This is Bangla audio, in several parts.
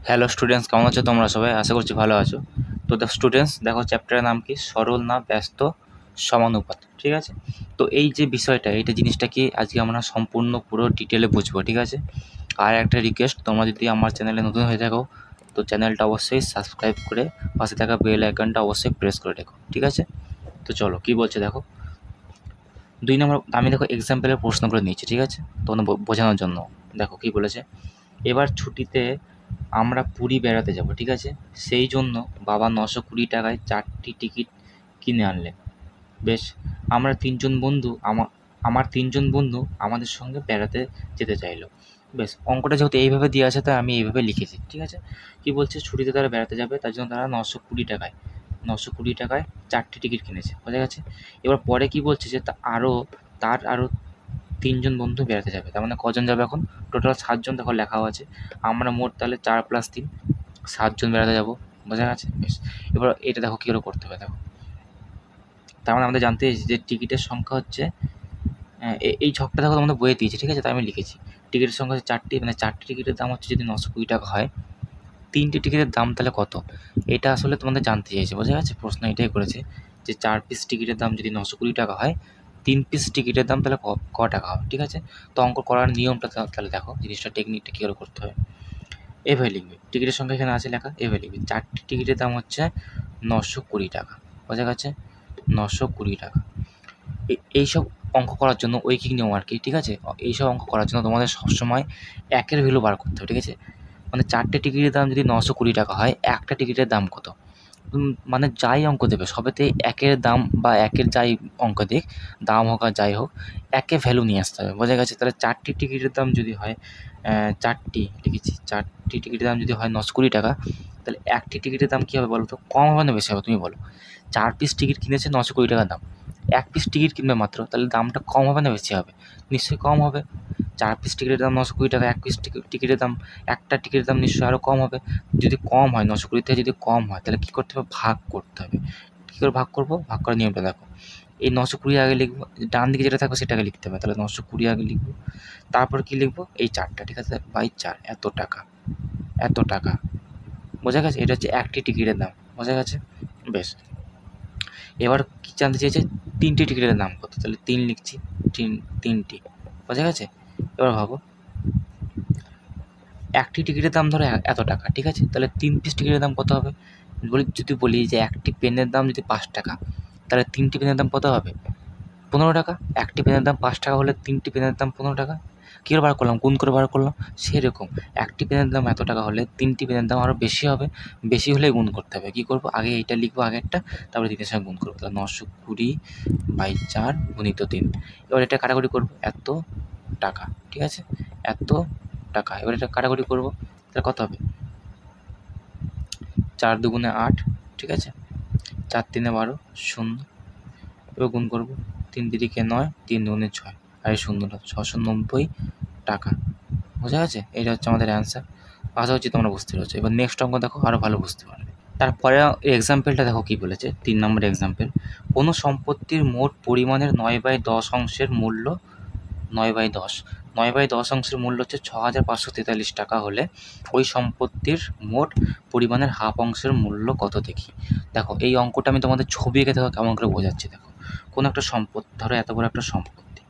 হ্যালো স্টুডেন্টস, কেমন আছো তোমরা সবাই? আশা করছি ভালো আছো। তো স্টুডেন্টস দেখো, চ্যাপ্টারের নাম কি? সরল না ব্যস্ত সমানুপাত। ঠিক আছে, তো এই যে বিষয়টা, এইটা জিনিসটা কি আজকে আমরা সম্পূর্ণ পুরো ডিটেলে বুঝবো। ঠিক আছে, আর একটা রিকোয়েস্ট, তোমরা যদি আমার চ্যানেলে নতুন হয়ে থাকো তো চ্যানেলটা অবশ্যই সাবস্ক্রাইব করে পাশে থাকা বেল আইকনটা অবশ্যই প্রেস করে রেখো। ঠিক আছে, তো চলো কি বলছে দেখো। 2 নম্বর আমি দেখো এক্সাম্পলের প্রশ্ন করে নিয়েছি। ঠিক আছে, তোমাদের বোঝানোর জন্য। দেখো কি বলেছে, এবার ছুটিতে আমরা পুরী বেড়াতে যাব। ঠিক আছে, সেই জন্য বাবা 920 টাকায় 4টি টিকিট কিনে আনলেন। বেশ, আমরা তিনজন বন্ধু আমার তিনজন বন্ধু আমাদের সঙ্গে বেড়াতে যেতে চাইলো। বেশ, অঙ্কটা যেহেতু এইভাবে দিয়ে আছে তাই আমি এইভাবে লিখেছি। ঠিক আছে, কি বলছে, ছুটিতে তারা বেড়াতে যাবে, তার জন্য তারা 920 টাকায় 4টি টিকিট কিনেছে। বোঝা গেছে। এবার পরে কি বলছে যে তার আরও তিনজন বন্ধু বেড়াতে যাবে। তার মানে কজন যাবে এখন? টোটাল 7জন দেখো লেখাও আছে। আমরা মোট তাহলে 4 + 3 7জন বেড়াতে যাবো। বোঝা গেছে। বেশ, এবার এটা দেখো কী করে করতে হবে। দেখো, তার মানে আমাদের জানতে যে টিকিটের সংখ্যা হচ্ছে, এই ছকটা দেখো তোমাদের বইয়ে দিয়েছে। ঠিক আছে, তাই আমি লিখেছি টিকিটের সংখ্যা হচ্ছে 4টি, মানে 4টি টিকিটের দাম হচ্ছে যদি 920 টাকা হয়, 3টি টিকিটের দাম তাহলে কত? এটা আসলে তোমাদের জানতে চাইছে। বোঝা গেছে, প্রশ্ন এটাই করেছে যে 4 পিস টিকিটের দাম যদি 920 টাকা হয়, 3 পিস টিকিটের দাম তাহলে ক টাকা হবে। ঠিক আছে, তো অঙ্ক করার নিয়মটা তাহলে দেখো, জিনিসটা টেকনিকটা কী করে করতে হয়। এভাবে লিখবে, টিকিটের সংখ্যা এখানে আছে লেখা, এভাবে লিখবে 4টি টিকিটের দাম হচ্ছে 920 টাকা। বোঝা গেছে, 920 টাকা। এইসব অঙ্ক করার জন্য ঐকিক নিয়ম আর কি। ঠিক আছে, এইসব অঙ্ক করার জন্য তোমাদের সবসময় একের ভ্যালু বার করতে হবে। ঠিক আছে, মানে 4টে টিকিটের দাম যদি 920 টাকা হয়, একটা টিকিটের দাম কত? মানে যাই অঙ্ক দেবে সবেতে একের দাম বা একের যাই অঙ্ক দিক, দাম হোক আর যাই হোক, একে ভ্যালু নিয়ে আসতে হবে। বোঝা গেছে। তাহলে 4টি টিকিটের দাম যদি হয়, 4টি লিখেছি, 4টি টিকিটের দাম যদি হয় 920 টাকা, তাহলে একটি টিকিটের দাম কী হবে বলো তো? কম হবে না বেশি হবে? তুমি বলো। 4 পিস টিকিট কিনেছে 920 টাকা দাম, 1 পিস টিকিট কিনবে মাত্র, তাহলে দামটা কম হবে না বেশি হবে? নিশ্চয়ই কম হবে। 4 পিস টিকিটের দাম 920 টাকা, 1 পিস টিকিটের দাম, একটা টিকিটের দাম নিশ্চয়ই আরও কম হবে। যদি কম হয়, 920 থেকে যদি কম হয়, তাহলে কী করতে হবে? ভাগ করতে হবে। কী করে ভাগ করবো? ভাগ করার নিয়মটা দেখো, এই 920 আগে লিখবো, ডান দিকে যেটা থাকবে সেটাকে লিখতে হবে। তাহলে 920 আগে লিখবো, তারপর কী লিখবো? এই 4টা। ঠিক আছে, বাই 4, এত টাকা, এত টাকা। বোঝা গেছে, এটা হচ্ছে একটি টিকিটের দাম। বোঝা গেছে। বেশ, এবার কী জানতে চেয়েছে? 3টি টিকিটের দাম কত? তাহলে 3 লিখছি, 3টি। বোঝা গেছে। এবার ভাবো, একটি টিকিটের দাম ধরো এত টাকা। ঠিক আছে, তাহলে 3 পিস টিকিটের দাম কত হবে? যদি বলি যে একটি পেনের দাম যদি 5 টাকা, তাহলে 3টি পেনের দাম কত হবে? 15 টাকা। একটি পেনের দাম 5 টাকা হলে 3টি পেনের দাম 15 টাকা। কী করে বার করলাম? গুণ করে বার করলাম। সেরকম একটি পেনের দাম এত টাকা হলে 3টি পেনের দাম আরও বেশি হবে। বেশি হলে গুণ করতে হবে। কী করবো? আগে এইটা লিখবো আগেরটা, তারপরে 3-এর সঙ্গে গুণ করবো। তাহলে 920/4 × 3। এবার এটা কাটাকুটি করবো, এত টাকা। ঠিক আছে, এত টাকা। এবার এটা কাটাকুটি করবো, তাহলে কত হবে? 4 × 2 = 8। ঠিক আছে, 4 × 3 = 12, 0। এবার গুণ করবো, 3 × 3 = 9, 3 × 2 = 6, আর এই 0 690 টাকা। বোঝা গেছে। এটা হচ্ছে আমাদের অ্যান্সার। আশা করছি তোমরা বুঝতে পেরেছো। এবার নেক্সট অঙ্ক দেখো, আরও ভালো বুঝতে পারবে। তারপরে এক্সাম্পলটা দেখো কী বলেছে। 3 নম্বর এক্সাম্পল, কোনো সম্পত্তির মোট পরিমাণের 9/10 অংশের মূল্য 9/10 9/10 অংশের মূল্য হচ্ছে 6,543 টাকা হলে ওই সম্পত্তির মোট পরিমাণের হাফ অংশের মূল্য কত দেখি। দেখো, এই অঙ্কটা আমি তোমাদের ছবি এঁকে দেখো কেমন করে বোঝাচ্ছি। দেখো, কোনো একটা সম্পত্তি ধরো, এত বড় একটা সম্পত্তি।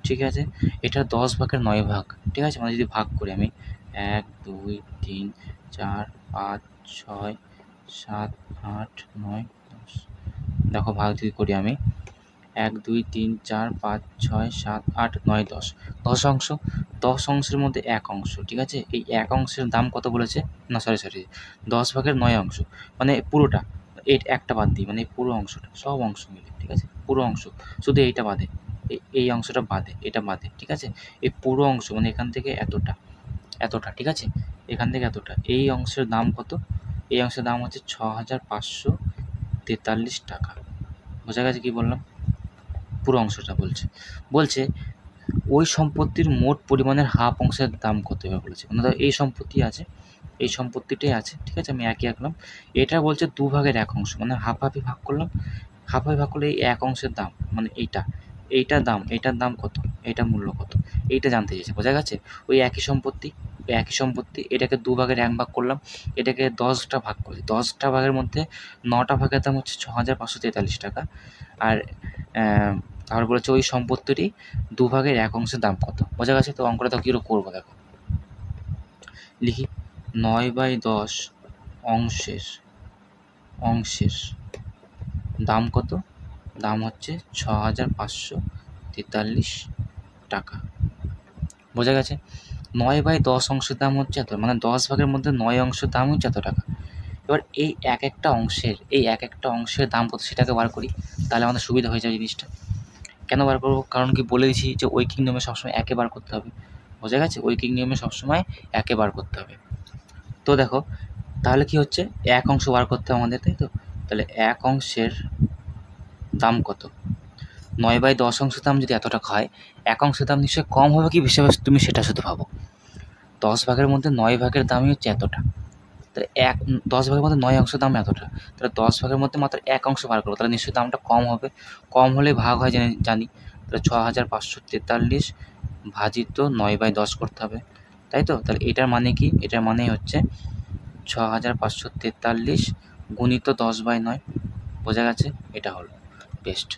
ঠিক আছে, এটা 10 ভাগের 9 ভাগ। ঠিক আছে, মানে যদি ভাগ করি আমি 1 2 3 4 5 6 7 8 9 10, দেখো ভাগ যদি করি আমি 1 2 3 4 5 6 7 8 9 10, 10 অংশ। 10 অংশের মধ্যে 1 অংশ। ঠিক আছে, এই 1 অংশের দাম কত বলেছে? না, সরি, 10 ভাগের 9 অংশ, মানে পুরোটা। এই একটা বাদ দিই, মানে এই পুরো অংশটা, সব অংশ মিলে। ঠিক আছে, পুরো অংশ, শুধু এইটা বাদে, এই অংশটা বাদে, এটা বাদে। ঠিক আছে, এই পুরো অংশ মানে এখান থেকে এতটা, এতটা। ঠিক আছে, এখান থেকে এতটা, এই অংশের দাম কত? এই অংশের দাম হচ্ছে 6,543 টাকা। বোঝা গেছে কী বললাম? পুরো অংশটা বলছে ওই সম্পত্তির মোট পরিমাণের হাফ অংশের দাম কত এবার বলেছে। মানে ধরো এই সম্পত্তি আছে, এই সম্পত্তিটাই আছে। ঠিক আছে, আমি একই আঁকলাম। এটা বলছে 2 ভাগের 1 অংশ, মানে হাফ হাফই ভাগ করলাম। হাফ হাফি ভাগ করলে এই 1 অংশের দাম, মানে এইটা, এইটার দাম কত, এইটার মূল্য কত, এইটা জানতে চেয়েছে, বোঝা গেছে? ওই একই সম্পত্তি এটাকে 2 ভাগের 1 ভাগ করলাম, এটাকে 10টা ভাগ করি, 10টা ভাগের মধ্যে 9টা ভাগের দাম হচ্ছে 6,543 টাকা। আর তারপর বলেছে ওই সম্পত্তিটি 2 ভাগের 1 অংশের দাম কত, বোঝা গেছে? তো অঙ্কটা তো কীরকম করবো দেখো, লিখি 9/10 অংশের দাম কত, দাম হচ্ছে 6,543 টাকা, বোঝা গেছে? 9/10 অংশের দাম হচ্ছে এত, মানে 10 ভাগের মধ্যে 9 অংশের দাম হচ্ছে এত টাকা। এবার এই এক একটা অংশের দাম কত সেটাকে বার করি, তাহলে আমাদের সুবিধা হয়ে যাবে জিনিসটা। কেন বার করবো? কারণ কি বলে দিয়েছি যে ঐকিক নিয়মে সবসময় একে বার করতে হবে, বোঝা গেছে? ঐকিক নিয়মে সবসময় একে বার করতে হবে। তো দেখো তাহলে কি হচ্ছে, এক অংশ বার করতে হবে আমাদের, তাই তো? তাহলে এক অংশের দাম কত, 9/10 অংশের দাম যদি এত টাকা হয়, এক অংশের দাম নিশ্চয়ই কম হবে কি বেশি হবে, তুমি সেটা শুধু ভাবো। 10 ভাগের মধ্যে 9 ভাগের দামই হচ্ছে এতটা, তাহলে 10 ভাগের মধ্যে 9 অংশের দাম এতটা, তাহলে 10 ভাগের মধ্যে মাত্র এক অংশ বার করবো, তাহলে নিশ্চয়ই দামটা কম হবে, কম হলে ভাগ হয় জানি। তাহলে 6,543 ভাজিত 9/10 করতে হবে, তাই তো? তাহলে এটার মানে কি, এটার মানে হচ্ছে 6,543 গুণিত 10/9, বোঝা গেছে? এটা হলো বেস্ট।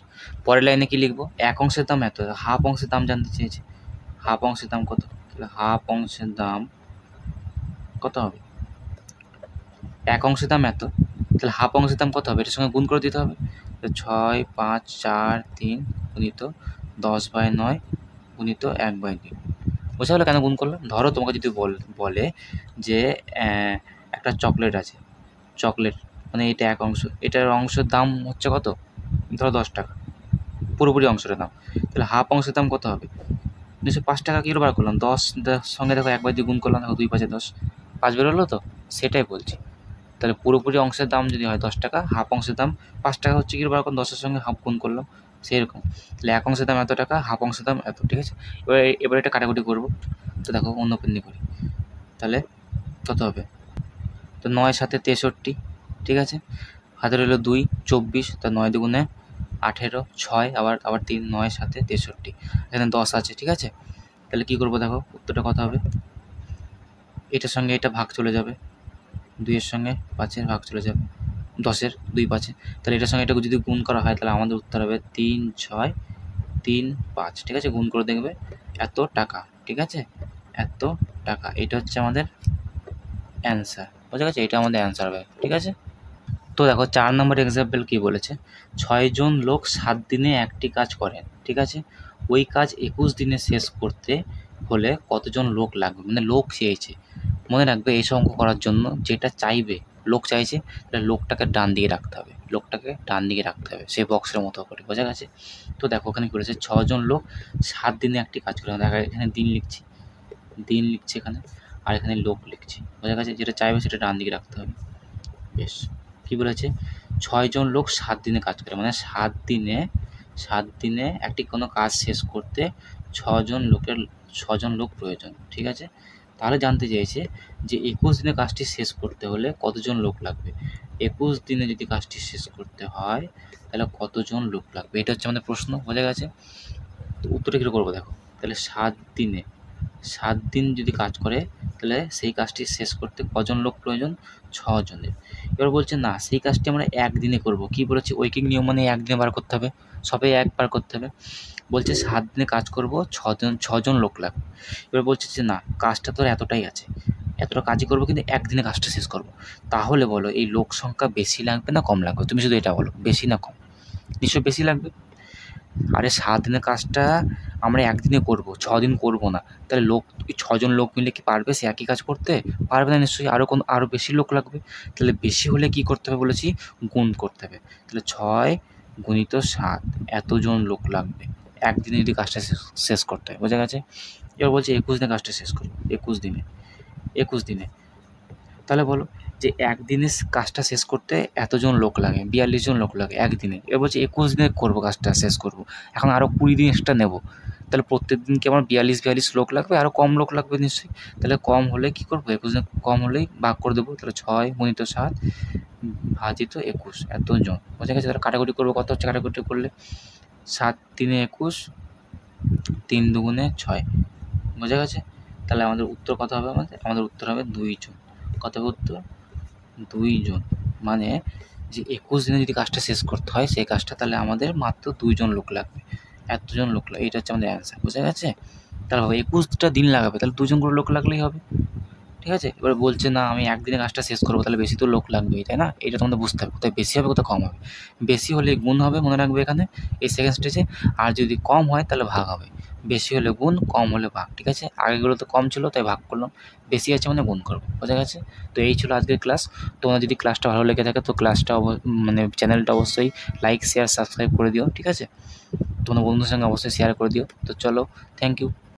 পরের লাইনে কি লিখবো, এক অংশের দাম এত, হাফ অংশের দাম জানতে চেয়েছে, হাফ অংশের দাম কত, তাহলে হাফ অংশের দাম কত হবে, এক অংশের দাম এত, তাহলে হাফ অংশের দাম কত হবে, এটার সঙ্গে গুণ করে দিতে হবে। 6, 5, 4, 3 গুণিত 10/9 গুণিত 1/2, বোঝা গেলো কেন গুণ করলাম? ধরো তোমাকে যদি বলে যে একটা চকলেট আছে, চকলেট মানে এটা এক অংশ, এটার অংশের দাম হচ্ছে কত, ধরো 10 টাকা, পুরোপুরি অংশের দাম, তাহলে হাফ অংশের দাম কত হবে, নিশ্চয়ই 5 টাকা কিলো বার করলাম, 10 সঙ্গে দেখো 1/2 গুণ করলাম, দেখো 2 5 10, 5 বেরোলো তো, সেটাই বলছি। তাহলে পুরোপুরি অংশের দাম যদি হয় 10 টাকা, হাফ অংশের দাম 5 টাকা হচ্ছে কিলো বার করলাম, 10-এর সঙ্গে হাফ গুণ করলাম, সেরকম। তাহলে এক অংশের দাম এত টাকা, হাফ অংশের দাম এত, ঠিক আছে? এবার এটা কাটাকুটি করবো, তো দেখো অন্য পেন করি, তাহলে কত হবে, তো 9 7 63, ঠিক আছে? হাতে রইলো 2 24, তা 9 দুগুণে 18, 6 আবার 3, 9 7 63, এখানে 10 আছে, ঠিক আছে? তাহলে কী করবো দেখো, উত্তরটা কত হবে, এটার সঙ্গে এটা ভাগ চলে যাবে, 2-এর সঙ্গে 5-এর ভাগ চলে যাবে, 10-এর 2 5-এ, তাহলে এটার সঙ্গে এটাকে যদি গুণ করা হয় তাহলে আমাদের উত্তর হবে 3 6 3 5, ঠিক আছে? গুণ করে দেখবে এত টাকা, ঠিক আছে? এত টাকা, এটা হচ্ছে আমাদের অ্যান্সার, বোঝা গেছে? এটা আমাদের অ্যান্সার হবে, ঠিক আছে? তো দেখো 4 নম্বর এক্সাম্পল কী বলেছে, 6 জন লোক 7 দিনে একটি কাজ করেন, ঠিক আছে? ওই কাজ 21 দিনে শেষ করতে হলে কতজন লোক লাগবে, মানে লোক চেয়েছে। মনে রাখবে এইসব অঙ্ক করার জন্য যেটা চাইবে, লোক চাইছে, তাহলে লোকটাকে ডান দিকে রাখতে হবে, সেই বক্সের মতো করে, বোঝা গেছে? তো দেখো ওখানে কী বলেছে, 6 জন লোক 7 দিনে একটি কাজ করে, দেখো এখানে দিন লিখছি এখানে, আর এখানে লোক লিখছি, বোঝা গেছে? যেটা চাইবে সেটা ডান দিকে রাখতে হবে। বেশ, কী বলেছে, 6 জন লোক 7 দিনে কাজ করে, মানে 7 দিনে একটি কোনো কাজ শেষ করতে 6 জন লোক প্রয়োজন, ঠিক আছে? তাহলে জানতে চেয়েছে যে 21 দিনে কাজটি শেষ করতে হলে কতজন লোক লাগবে, 21 দিনে যদি কাজটি শেষ করতে হয় তাহলে কতজন লোক লাগবে, এটা হচ্ছে আমাদের প্রশ্ন, বোঝা গেছে? তো উত্তরটা কী করবো দেখো, তাহলে 7 দিন যদি কাজ করে তাহলে সেই কাজটি শেষ করতে কজন লোক প্রয়োজন, 6 জনের। এবার বলছে না, সেই কাজটি আমরা একদিনে করব, কি বলেছে, ঐকিক নিয়ম মানে একদিনে বার করতে হবে, সবাই একবার করতে হবে। বলছে 7 দিনে কাজ করব, 6 জন লোক লাগবে। এবার বলছে যে না, কাজটা তো এতটাই আছে, এতটা কাজই করবো কিন্তু একদিনে কাজটা শেষ করব, তাহলে বলো এই লোক সংখ্যা বেশি লাগবে না কম লাগবে, তুমি শুধু এটা বলো, বেশি না কম? নিশ্চয়ই বেশি লাগবে। আরে 7 দিনের কাজটা আমরা একদিনে করব, 6 দিন করব না, তাহলে লোক 6 জন লোক মিলে কি পারবে সে একই কাজ করতে? পারবে না নিশ্চয়ই, আরও বেশি লোক লাগবে। তাহলে বেশি হলে কী করতে হবে বলেছি, গুণ করতে হবে। তাহলে 6 গুণিত 7 এতজন লোক লাগবে একদিনে যদি কাজটা শেষ করতে হয়, বোঝা গেছে? এবার বলছে 21 দিনে কাজটা শেষ করবো, 21 দিনে, তাহলে বলো যে একদিনে কাজটা শেষ করতে এতজন লোক লাগে, 42 জন লোক লাগে একদিনে। এবার বলছে 21 দিনে করবো, কাজটা শেষ করব, এখন আরও 20 দিন এক্সট্রা নেবো, তাহলে প্রত্যেক দিন কি আমার 42 লোক লাগবে, আরও কম লোক লাগবে নিশ্চয়ই। তাহলে কম হলে কী করবো, 21 দিন কম হলেই ভাগ করে দেবো, তাহলে 6 গুণিত 7 ভাজিত 21 এতজন, বোঝা গেছে? তাহলে কাটাকুটি করবো, কত হচ্ছে কাটাকুটি করলে, 7 3 21, 3 2 6, বোঝা গেছে? তাহলে আমাদের উত্তর কত হবে? আমাদের উত্তর হবে 2 জন। কত হবে উত্তর? 2 জন। মানে যে 21 দিনে যদি কাজটা শেষ করতে হয় সেই কাজটা তাহলে আমাদের মাত্র 2 জন লোক লাগবে, এতজন লোক লাগবে। এটা হচ্ছে আমাদের অ্যান্সার, বোঝা গেছে? তাহলে হবে 21টা দিন লাগাবে, তাহলে 2 জন করে লোক লাগলেই হবে, ঠিক আছে? এবার বলছে না আমি একদিনে কাজটা শেষ করবো, তাহলে বেশি তো লোক লাগবেই, তাই না? এটা তোমাদের বুঝতে হবে, কোথায় বেশি হবে কোথায় কম হবে। বেশি হলে গুণ হবে, মনে রাখবে এখানে এই সেকেন্ড স্টেজে। আর যদি কম হয় তাহলে ভাগ হবে। বেশি হলে গুণ, কম হলে ভাগ, ঠিক আছে? আগেগুলো তো কম ছিল তাই ভাগ করলাম, বেশি আছে মানে গুণ করবো, বোঝা গেছে? তো এই ছিল আজকের ক্লাস। তোমার যদি ক্লাসটা ভালো লেগে থাকে তো ক্লাসটা মানে চ্যানেলটা অবশ্যই লাইক শেয়ার সাবস্ক্রাইব করে দিও, ঠিক আছে? তোমার বন্ধুদের সঙ্গে অবশ্যই শেয়ার করে দিও। তো চলো, থ্যাংক ইউ।